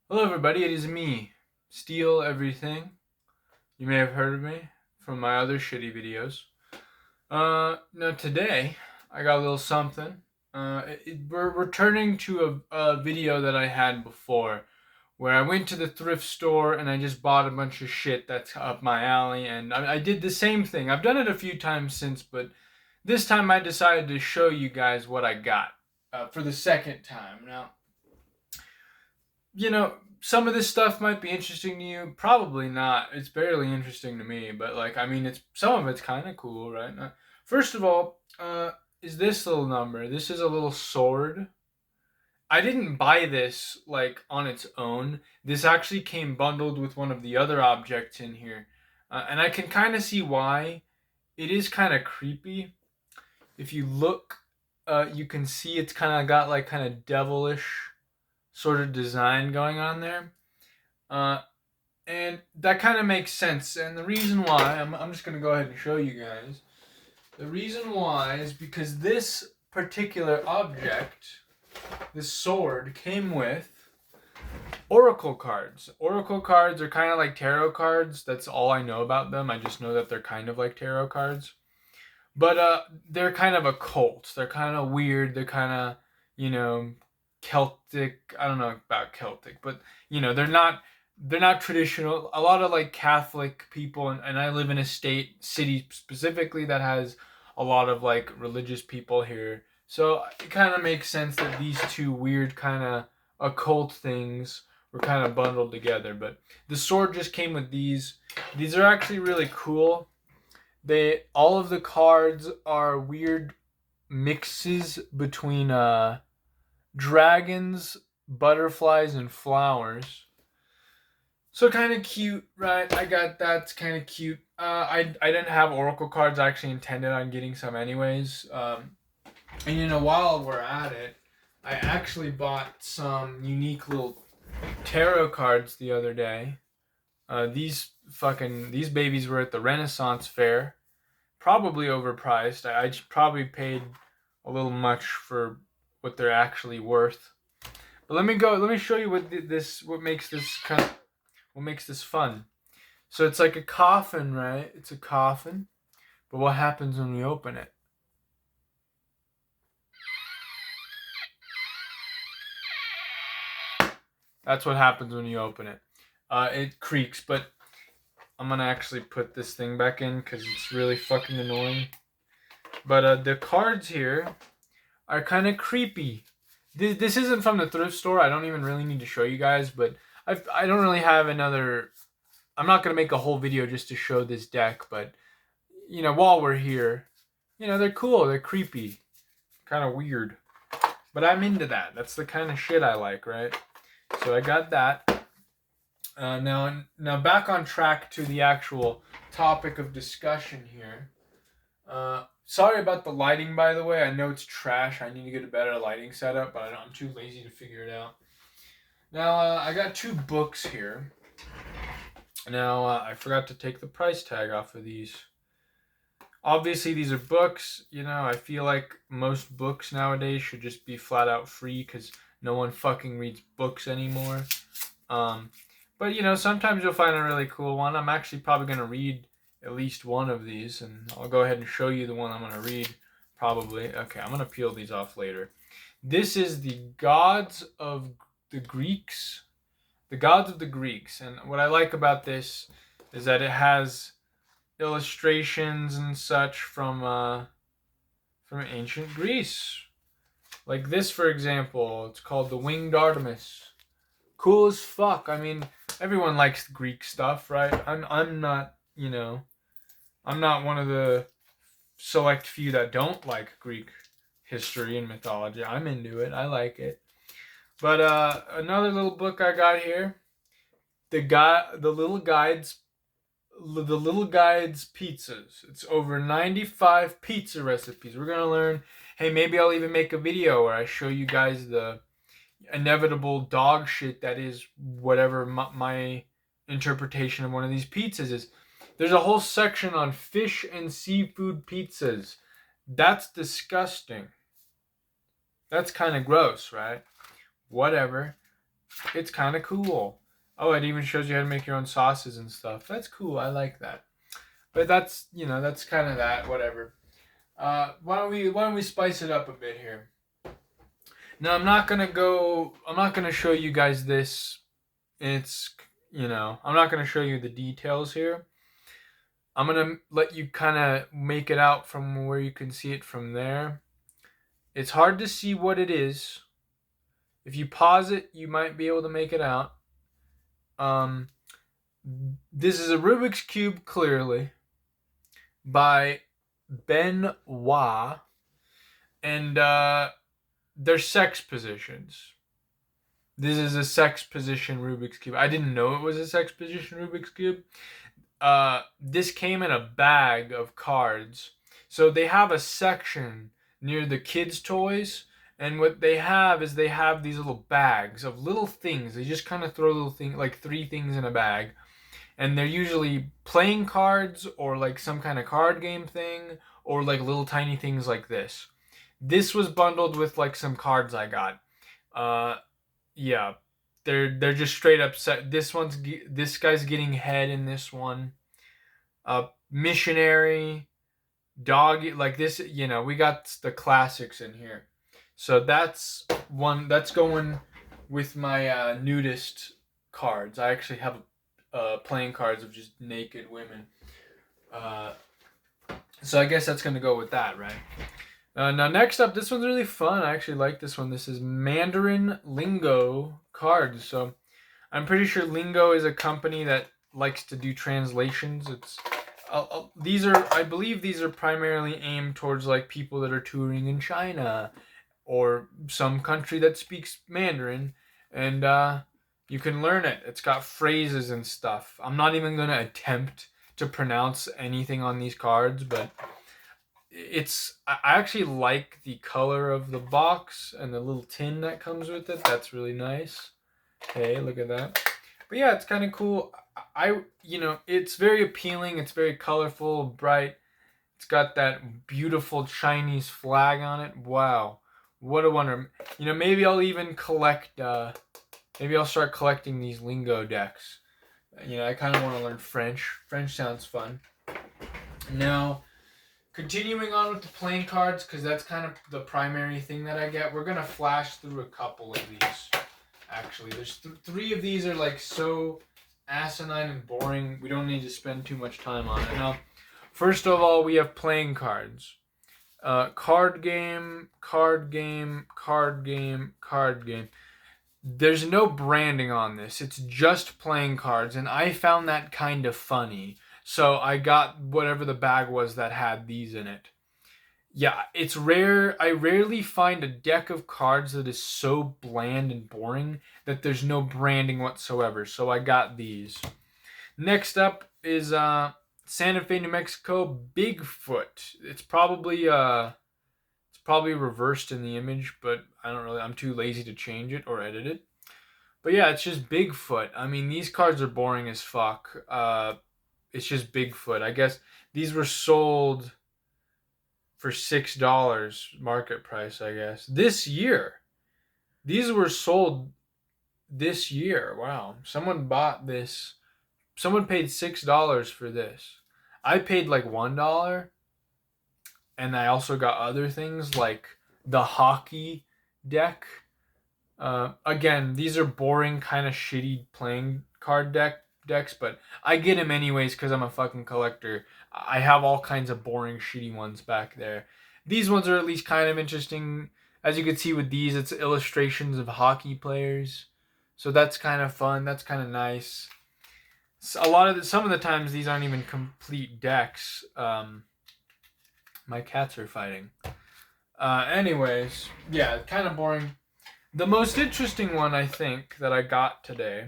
Hello, everybody. It is me, Steal Everything. You may have heard of me from my other shitty videos. Now today I got a little something. We're returning to a video that I had before, where I went to the thrift store and I just bought a bunch of shit that's up my alley, and I did the same thing. I've done it a few times since, but this time I decided to show you guys what I got for the second time. Now, some of this stuff might be interesting to you. Probably not. It's barely interesting to me, but it's some of it's kind of cool, right? Now, first of all, is this little number? This is a little sword. I didn't buy this like on its own. This actually came bundled with one of the other objects in here, and I can kind of see why. It is kind of creepy. If you look, you can see it's kind of got like kind of devilish sort of design going on there. Uh, and that kind of makes sense. And the reason why, I'm just going to go ahead and show you guys. The reason why is because this particular object, this sword, came with oracle cards. Oracle cards are kind of like tarot cards. That's all I know about them. I just know that they're kind of like tarot cards. But they're kind of occult. They're kind of weird. They're kind of, you know, Celtic. I don't know about Celtic, but they're not traditional. A lot of like Catholic people, and I live in a city specifically that has a lot of like religious people here. So it kind of makes sense that these two weird kind of occult things were kind of bundled together. But the sword just came with these. These are actually really cool. They all of the cards are weird mixes between dragons, butterflies, and flowers. So kind of cute, right? I got that's kind of cute. I didn't have oracle cards. I actually intended on getting some anyways. And while we're at it, I actually bought some unique little tarot cards the other day. These babies were at the Renaissance Fair, probably overpriced. I probably paid a little much for what they're actually worth. But let me go. Let me show you what makes this fun. So it's like a coffin, right? It's a coffin. But what happens when we open it? That's what happens when you open it. It creaks, but I'm gonna actually put this thing back in because it's really fucking annoying. But the cards here are kind of creepy. This isn't from the thrift store. I don't even really need to show you guys, but I don't really have another. I'm not gonna make a whole video just to show this deck, but while we're here, they're cool. They're creepy, kind of weird, but I'm into that. That's the kind of shit I like, right? So I got that. Now back on track to the actual topic of discussion here. Sorry about the lighting, by the way. I know it's trash. I need to get a better lighting setup, but I'm too lazy to figure it out. Now, I got two books here. Now, I forgot to take the price tag off of these. Obviously, these are books. I feel like most books nowadays should just be flat out free because no one fucking reads books anymore. But sometimes you'll find a really cool one. I'm actually probably going to read at least one of these, and I'll go ahead and show you the one I'm going to read, probably. Okay, I'm going to peel these off later. This is the Gods of the Greeks. The Gods of the Greeks. And what I like about this is that it has illustrations and such from ancient Greece. Like this, for example. It's called the Winged Artemis. Cool as fuck. I mean, everyone likes Greek stuff, right? I'm not, I'm not one of the select few that don't like Greek history and mythology. I'm into it. I like it. But another little book I got here, the little guides pizzas. It's over 95 pizza recipes. We're gonna learn. Hey, maybe I'll even make a video where I show you guys the inevitable dog shit that is whatever my interpretation of one of these pizzas is. There's a whole section on fish and seafood pizzas. That's disgusting. That's kind of gross, right? Whatever. It's kind of cool. Oh, it even shows you how to make your own sauces and stuff. That's cool. I like that. But that's, that's kind of that. Whatever. Why don't we spice it up a bit here? Now I'm not gonna show you guys this. It's I'm not gonna show you the details here. I'm gonna let you kind of make it out from where you can see it from there. It's hard to see what it is. If you pause it, you might be able to make it out. Um, this is a Rubik's Cube, clearly, by Ben Wa, and they're sex positions. This is a sex position Rubik's Cube. I didn't know it was a sex position Rubik's Cube. This came in a bag of cards. So they have a section near the kids' toys. And what they have is they have these little bags of little things. They just kind of throw little things, like 3 things in a bag. And they're usually playing cards or like some kind of card game thing or like little tiny things like this. This was bundled with like some cards I got. Yeah, they're just straight up set. This guy's getting head in this one. Missionary, dog, like this. We got the classics in here. So that's one that's going with my nudist cards. I actually have playing cards of just naked women. So I guess that's gonna go with that, right? Now next up, this one's really fun. I actually like this one. This is Mandarin Lingo cards. So I'm pretty sure Lingo is a company that likes to do translations. I believe these are primarily aimed towards like people that are touring in China or some country that speaks Mandarin, and you can learn it. It's got phrases and stuff. I'm not even gonna attempt to pronounce anything on these cards, but I actually like the color of the box and the little tin that comes with it. That's really nice. Hey, look at that. But yeah, it's kind of cool. It's very appealing. It's very colorful, bright. It's got that beautiful Chinese flag on it. Wow. What a wonder. Maybe I'll even collect, maybe I'll start collecting these lingo decks. I kind of want to learn French. French sounds fun. Now, continuing on with the playing cards, because that's kind of the primary thing that I get, we're going to flash through a couple of these. Actually, there's 3 of these are like so asinine and boring. We don't need to spend too much time on it. Now, first of all, we have playing cards. Card game, card game, card game, card game. There's no branding on this. It's just playing cards, and I found that kind of funny. So I got whatever the bag was that had these in it. Yeah, it's rare. I rarely find a deck of cards that is so bland and boring that there's no branding whatsoever. So I got these. Next up is Santa Fe, New Mexico, Bigfoot. It's probably reversed in the image, but I'm too lazy to change it or edit it. But yeah, it's just Bigfoot. I mean, these cards are boring as fuck. It's just Bigfoot. I guess these were sold for $6 market price, I guess. This year. These were sold this year. Wow. Someone bought this. Someone paid $6 for this. I paid like $1. And I also got other things like the hockey deck. Again, these are boring, kind of shitty playing card decks, but I get them anyways because I'm a fucking collector. I have all kinds of boring, shitty ones back there. These ones are at least kind of interesting. As you can see with these, it's illustrations of hockey players. So that's kind of fun. That's kind of nice. Some of the times these aren't even complete decks. My cats are fighting. Anyways, yeah, kind of boring. The most interesting one I think that I got today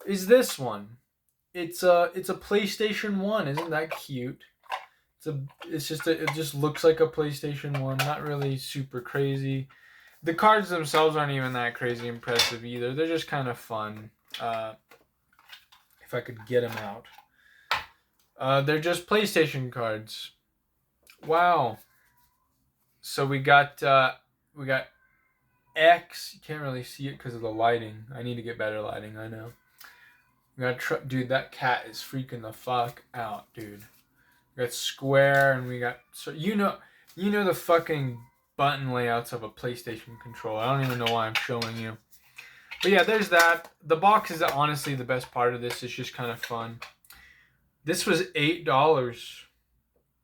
is this one. It's a PlayStation 1. Isn't that cute? It just looks like a PlayStation 1. Not really super crazy. The cards themselves aren't even that crazy impressive either. They're just kind of fun. If I could get them out. They're just PlayStation cards. Wow. So we got X. You can't really see it because of the lighting. I need to get better lighting, I know. We got dude, that cat is freaking the fuck out, dude. We got square and we got you know the fucking button layouts of a PlayStation controller. I don't even know why I'm showing you. But yeah, there's that. The box is honestly the best part of this. It's just kind of fun. This was $8.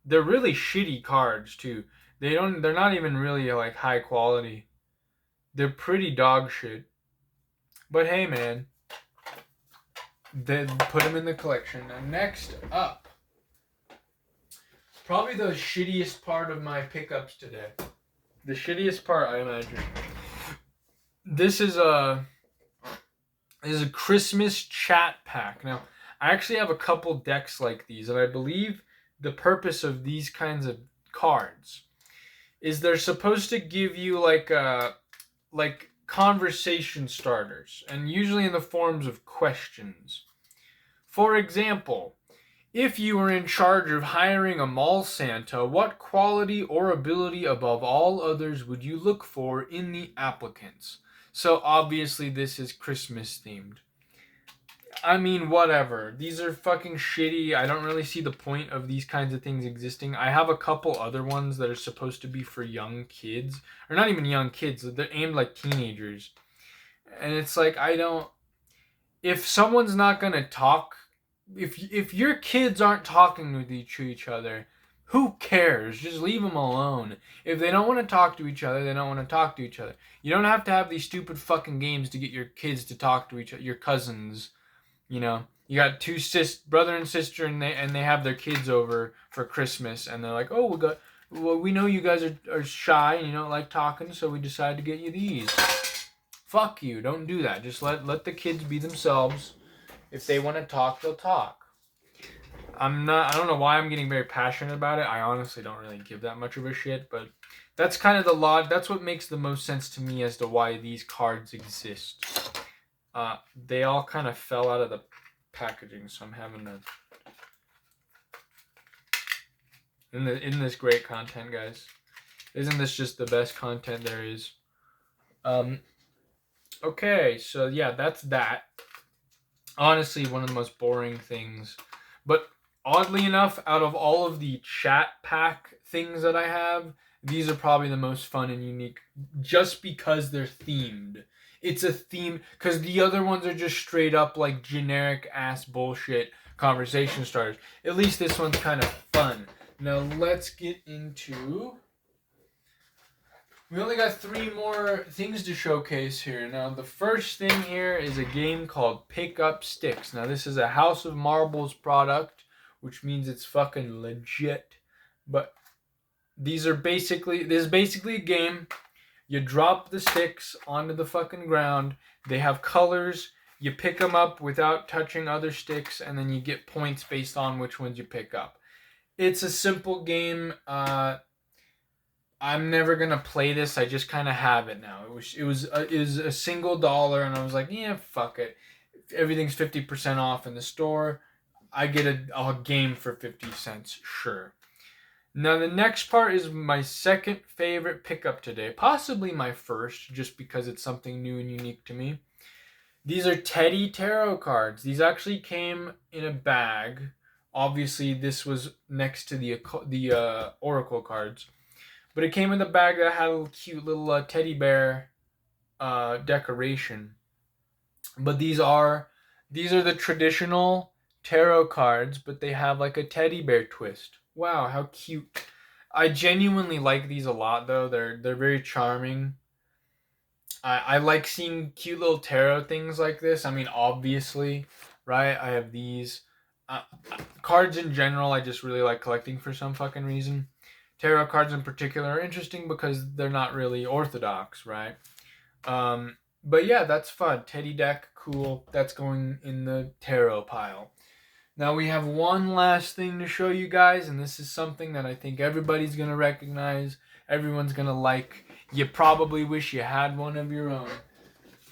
They're really shitty cards too. They're not even really like high quality. They're pretty dog shit. But hey, man, they put them in the collection. Now, next up, probably the shittiest part of my pickups today. The shittiest part, I imagine. This is a Christmas chat pack. Now, I actually have a couple decks like these, and I believe the purpose of these kinds of cards is they're supposed to give you like conversation starters, and usually in the forms of questions. For example, if you were in charge of hiring a mall Santa, what quality or ability above all others would you look for in the applicants? So obviously this is Christmas themed. I mean, whatever. These are fucking shitty. I don't really see the point of these kinds of things existing. I have a couple other ones that are supposed to be for young kids. Or not even young kids. They're aimed like teenagers. And it's like, if someone's not going to talk, if your kids aren't talking with each other, who cares? Just leave them alone. If they don't want to talk to each other, they don't want to talk to each other. You don't have to have these stupid fucking games to get your kids to talk to each other, your cousins. You know, you got two brother and sister, and they have their kids over for Christmas, and they're like, oh, we know you guys are shy and you don't like talking, so we decided to get you these. Fuck you! Don't do that. Just let the kids be themselves. If they want to talk, they'll talk. I don't know why I'm getting very passionate about it. I honestly don't really give that much of a shit, but that's kind of the law. That's what makes the most sense to me as to why these cards exist. They all kind of fell out of the packaging, so I'm having to. Isn't this great content, guys? Isn't this just the best content there is? Okay, so yeah, that's that. Honestly, one of the most boring things. But oddly enough, out of all of the chat pack things that I have, these are probably the most fun and unique just because they're themed. It's a theme, because the other ones are just straight up like generic ass bullshit conversation starters. At least this one's kind of fun. Now let's get into... We only got 3 more things to showcase here. Now the first thing here is a game called Pick Up Sticks. Now this is a House of Marbles product, which means it's fucking legit. But this is basically a game. You drop the sticks onto the fucking ground. They have colors. You pick them up without touching other sticks, and then you get points based on which ones you pick up. It's a simple game. I'm never gonna play this. I just kind of have it now. It was a $1, and I was like, yeah, fuck it. Everything's 50% off in the store. I get a game for 50 cents, sure. Now the next part is my second favorite pickup today, possibly my first, just because it's something new and unique to me. These are Teddy Tarot cards. These actually came in a bag. Obviously, this was next to the Oracle cards, but it came in the bag that had a cute little teddy bear decoration. But these are the traditional tarot cards, but they have like a teddy bear twist. Wow, how cute. I genuinely like these a lot, though. They're very charming. I like seeing cute little tarot things like this. I mean, obviously, right? I have these. Cards in general, I just really like collecting for some fucking reason. Tarot cards in particular are interesting because they're not really orthodox, right? But yeah, that's fun. Teddy deck, cool. That's going in the tarot pile. Now we have one last thing to show you guys, and this is something that I think everybody's going to recognize, everyone's going to like. You probably wish you had one of your own.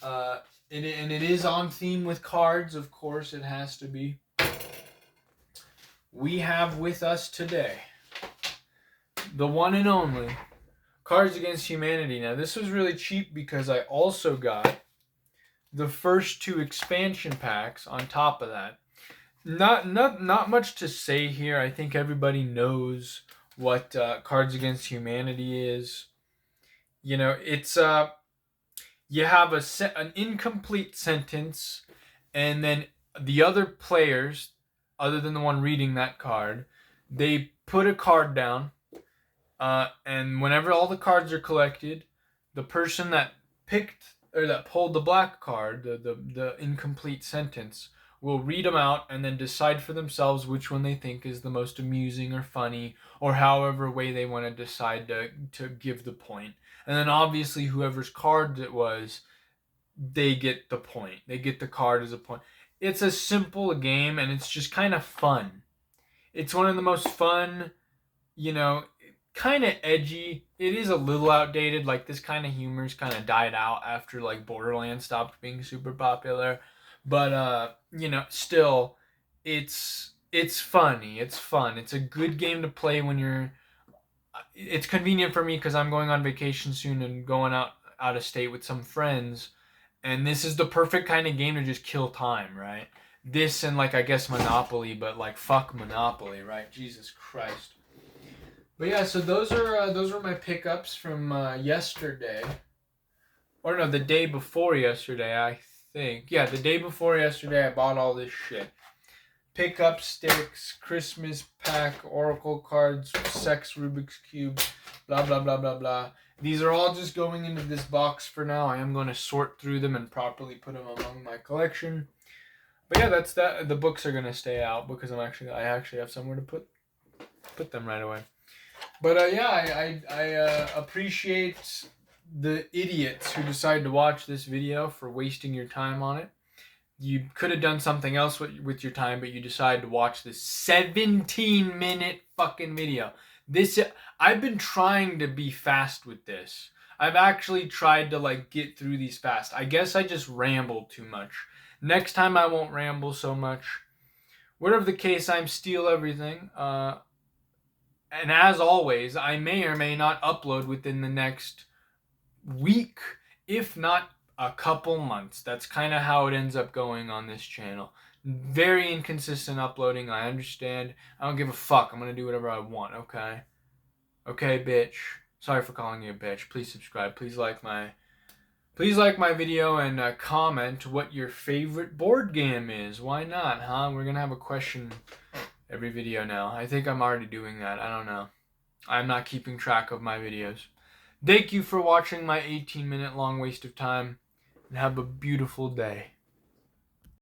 And it is on theme with cards, of course it has to be. We have with us today the one and only Cards Against Humanity. Now, this was really cheap because I also got the first 2 expansion packs on top of that. Not much to say here. I think everybody knows what Cards Against Humanity is. You know, it's you have an incomplete sentence, and then the other players, other than the one reading that card, they put a card down, and whenever all the cards are collected, the person that picked or that pulled the black card, the incomplete sentence, will read them out and then decide for themselves which one they think is the most amusing or funny, or however way they want to decide to give the point. And then obviously whoever's card it was, they get the point. They get the card as a point. It's a simple game, and it's just kind of fun. It's one of the most fun, you know, kind of edgy. It is a little outdated. Like, this kind of humor's kind of died out after like Borderlands stopped being super popular. But you know, still, it's funny. It's fun. It's a good game to play when you're. It's convenient for me because I'm going on vacation soon and going out of state with some friends, and this is the perfect kind of game to just kill time, right? This and like I guess Monopoly, but like fuck Monopoly, right? Jesus Christ. But yeah, so those were my pickups from yesterday, or no, the day before yesterday, I think. Yeah, the day before yesterday, I bought all this shit. Pickup sticks, Christmas pack, Oracle cards, sex Rubik's Cube, blah, blah, blah, blah, blah. These are all just going into this box for now. I am going to sort through them and properly put them among my collection. But yeah, that's that. The books are going to stay out because I actually have somewhere to put them right away. But yeah, I appreciate the idiots who decide to watch this video for wasting your time on it. You could have done something else with your time, but you decided to watch this 17-minute fucking video. I've been trying to be fast with this. I've actually tried to like get through these fast. I guess I just rambled too much. Next time I won't ramble so much. Whatever the case, I'm Steal Everything. And as always, I may or may not upload within the next week, if not a couple months. That's kind of how it ends up going on this channel. Very inconsistent uploading, I understand. I don't give a fuck. I'm going to do whatever I want, okay? Okay, bitch. Sorry for calling you a bitch. Please subscribe. Please like my video and comment what your favorite board game is. Why not, huh? We're going to have a question every video now. I think I'm already doing that. I don't know. I'm not keeping track of my videos. Thank you for watching my 18-minute long waste of time, and have a beautiful day.